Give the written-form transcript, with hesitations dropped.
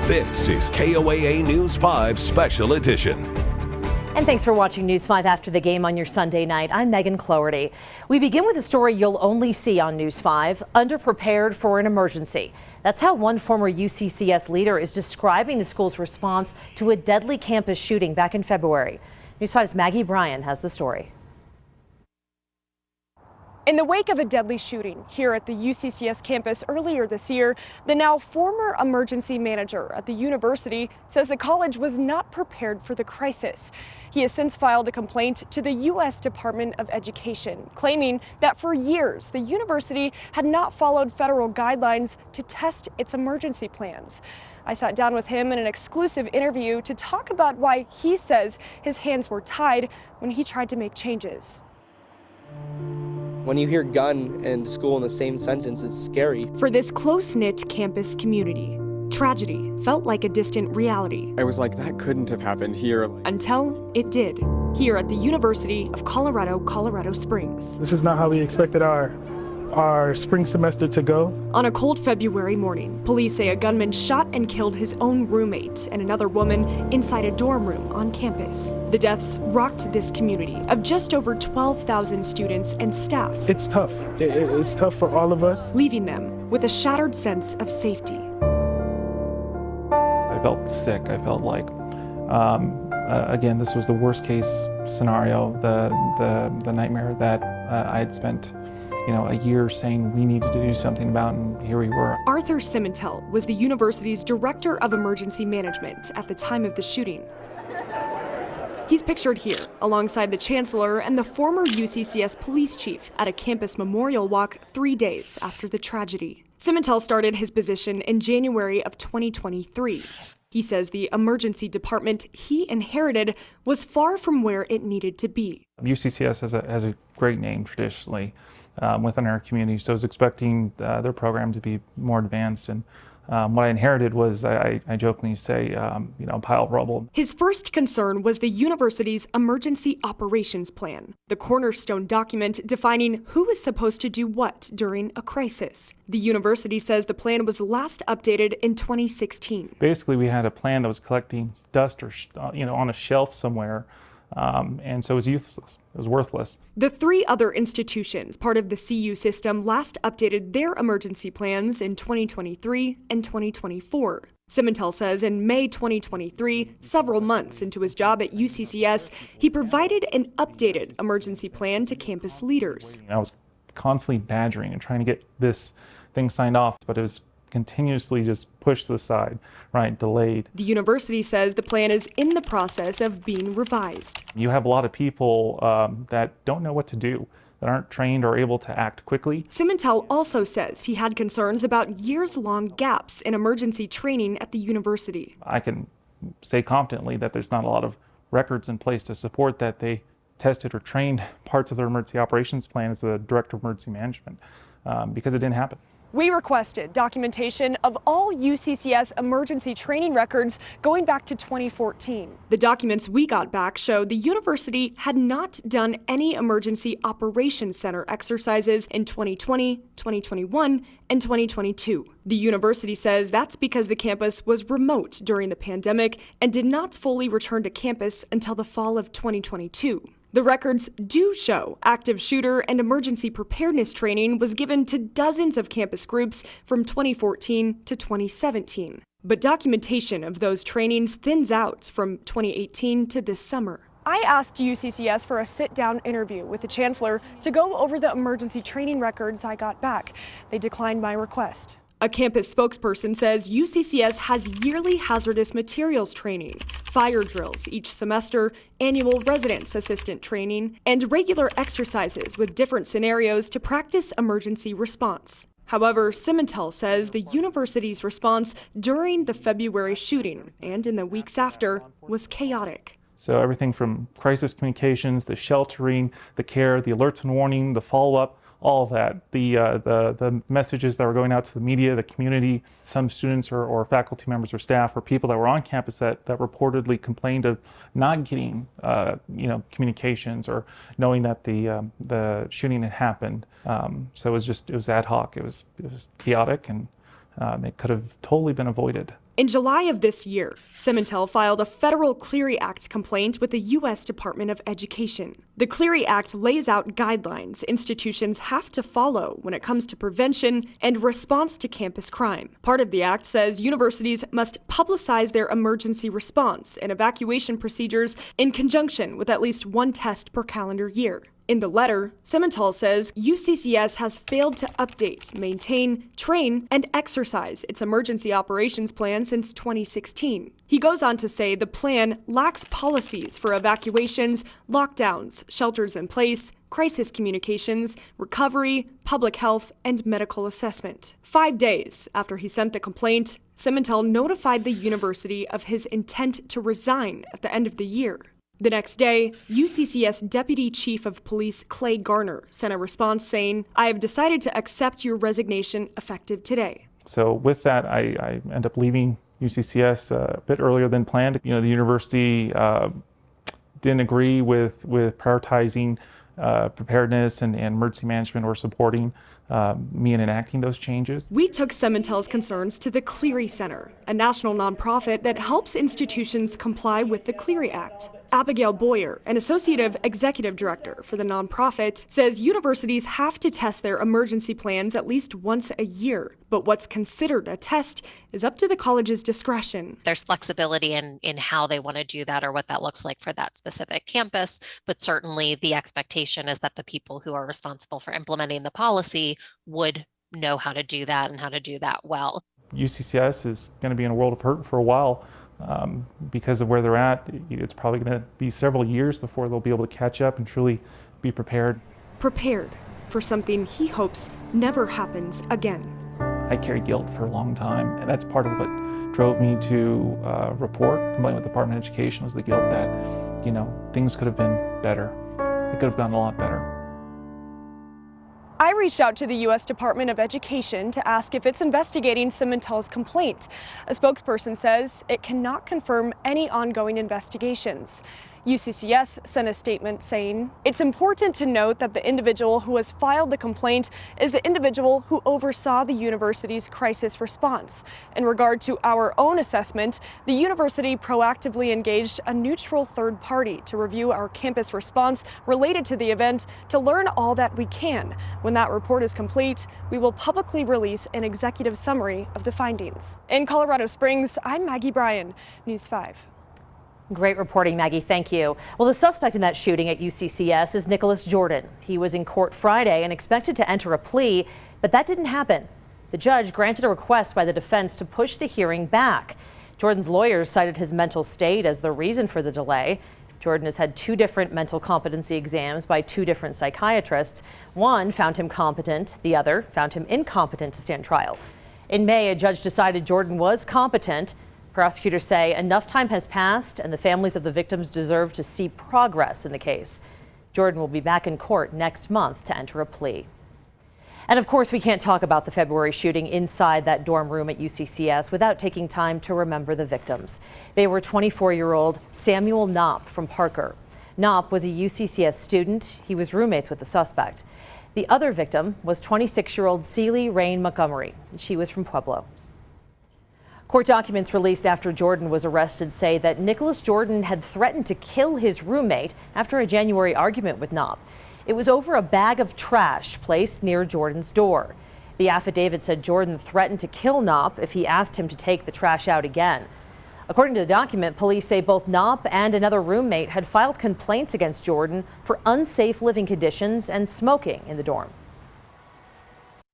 This is KOAA News 5 Special Edition. And thanks for watching News 5 after the game on your Sunday night. I'm Megan Cloherty. We begin with a story you'll only see on News 5, underprepared for an emergency. That's how one former UCCS leader is describing the school's response to a deadly campus shooting back in February. News 5's Maggie Bryan has the story. In the wake of a deadly shooting here at the UCCS campus earlier this year, the now former emergency manager at the university says the college was not prepared for the crisis. He has since filed a complaint to the U.S. Department of Education, claiming that for years the university had not followed federal guidelines to test its emergency plans. I sat down with him in an exclusive interview to talk about why he says his hands were tied when he tried to make changes. When you hear gun and school in the same sentence, it's scary. For this close-knit campus community, tragedy felt like a distant reality. I was like, that couldn't have happened here. Until it did, here at the University of Colorado, Colorado Springs. This is not how we expected our spring semester to go. On a cold February morning, police say a gunman shot and killed his own roommate and another woman inside a dorm room on campus. The deaths rocked this community of just over 12,000 students and staff. It's tough. It's tough for all of us. Leaving them with a shattered sense of safety. I felt sick. I felt like, again, this was the worst case scenario, the nightmare that I had spent a year saying we needed to do something about, and here we were. Arthur Simentel was the university's director of emergency management at the time of the shooting. He's pictured here alongside the chancellor and the former UCCS police chief at a campus memorial walk 3 days after the tragedy. Simentel started his position in January of 2023. He says the emergency department he inherited was far from where it needed to be. UCCS has a great name traditionally within our community, so I was expecting their program to be more advanced. And what I inherited was, I jokingly say, a pile of rubble. His first concern was the university's emergency operations plan, the cornerstone document defining who is supposed to do what during a crisis. The university says the plan was last updated in 2016. Basically, we had a plan that was collecting dust or on a shelf somewhere. And so it was useless. It was worthless. The 3 other institutions, part of the CU system, last updated their emergency plans in 2023 and 2024. Simentel says in May 2023, several months into his job at UCCS, he provided an updated emergency plan to campus leaders. I was constantly badgering and trying to get this thing signed off, but it was continuously just pushed to the side, delayed. The university says the plan is in the process of being revised. You have a lot of people that don't know what to do, that aren't trained or able to act quickly. Simentel also says he had concerns about years-long gaps in emergency training at the university. I can say confidently that there's not a lot of records in place to support that they tested or trained parts of their emergency operations plan as the director of emergency management because it didn't happen. We requested documentation of all UCCS emergency training records going back to 2014. The documents we got back show the university had not done any emergency operations center exercises in 2020, 2021, and 2022. The university says that's because the campus was remote during the pandemic and did not fully return to campus until the fall of 2022. The records do show active shooter and emergency preparedness training was given to dozens of campus groups from 2014 to 2017. But documentation of those trainings thins out from 2018 to this summer. I asked UCCS for a sit-down interview with the chancellor to go over the emergency training records I got back. They declined my request. A campus spokesperson says UCCS has yearly hazardous materials training, fire drills each semester, annual residence assistant training, and regular exercises with different scenarios to practice emergency response. However, Simentel says the university's response during the February shooting and in the weeks after was chaotic. So everything from crisis communications, the sheltering, the care, the alerts and warning, the follow-up, all of that, the messages that were going out to the media, the community, some students or faculty members or staff or people that were on campus that reportedly complained of not getting communications or knowing that the shooting had happened. So it was ad hoc. It was chaotic, and it could have totally been avoided. In July of this year, Simmental filed a federal Clery Act complaint with the U.S. Department of Education. The Clery Act lays out guidelines institutions have to follow when it comes to prevention and response to campus crime. Part of the act says universities must publicize their emergency response and evacuation procedures in conjunction with at least one test per calendar year. In the letter, Simmental says UCCS has failed to update, maintain, train, and exercise its emergency operations plan since 2016. He goes on to say the plan lacks policies for evacuations, lockdowns, shelters in place, crisis communications, recovery, public health, and medical assessment. 5 days after he sent the complaint, Simmental notified the university of his intent to resign at the end of the year. The next day, UCCS Deputy Chief of Police Clay Garner sent a response saying, "I have decided to accept your resignation effective today." So with that, I end up leaving UCCS a bit earlier than planned. The university didn't agree with prioritizing preparedness and emergency management or supporting me in enacting those changes. We took Simmental's concerns to the Clery Center, a national nonprofit that helps institutions comply with the Clery Act. Abigail Boyer, an associate executive director for the nonprofit, says universities have to test their emergency plans at least once a year. But what's considered a test is up to the college's discretion. There's flexibility in how they want to do that or what that looks like for that specific campus. But certainly the expectation is that the people who are responsible for implementing the policy would know how to do that and how to do that well. UCCS is going to be in a world of hurt for a while. Because of where they're at, it's probably going to be several years before they'll be able to catch up and truly be prepared. Prepared for something he hopes never happens again. I carried guilt for a long time, and that's part of what drove me to complain with the Department of Education, was the guilt that, things could have been better. It could have gone a lot better. I reached out to the U.S. Department of Education to ask if it's investigating Simmental's complaint. A spokesperson says it cannot confirm any ongoing investigations. UCCS sent a statement saying, "It's important to note that the individual who has filed the complaint is the individual who oversaw the university's crisis response. In regard to our own assessment, the university proactively engaged a neutral third party to review our campus response related to the event to learn all that we can. When that report is complete, we will publicly release an executive summary of the findings." In Colorado Springs, I'm Maggie Bryan, News 5. Great reporting, Maggie. Thank you. Well, the suspect in that shooting at UCCS is Nicholas Jordan. He was in court Friday and expected to enter a plea, but that didn't happen. The judge granted a request by the defense to push the hearing back. Jordan's lawyers cited his mental state as the reason for the delay. Jordan has had 2 different mental competency exams by 2 different psychiatrists. One found him competent, the other found him incompetent to stand trial. In May, a judge decided Jordan was competent. Prosecutors say enough time has passed and the families of the victims deserve to see progress in the case. Jordan will be back in court next month to enter a plea. And of course, we can't talk about the February shooting inside that dorm room at UCCS without taking time to remember the victims. They were 24-year-old Samuel Knopp from Parker. Knopp was a UCCS student. He was roommates with the suspect. The other victim was 26-year-old Celie Rain Montgomery. She was from Pueblo. Court documents released after Jordan was arrested say that Nicholas Jordan had threatened to kill his roommate after a January argument with Knopp. It was over a bag of trash placed near Jordan's door. The affidavit said Jordan threatened to kill Knopp if he asked him to take the trash out again. According to the document, police say both Knopp and another roommate had filed complaints against Jordan for unsafe living conditions and smoking in the dorm.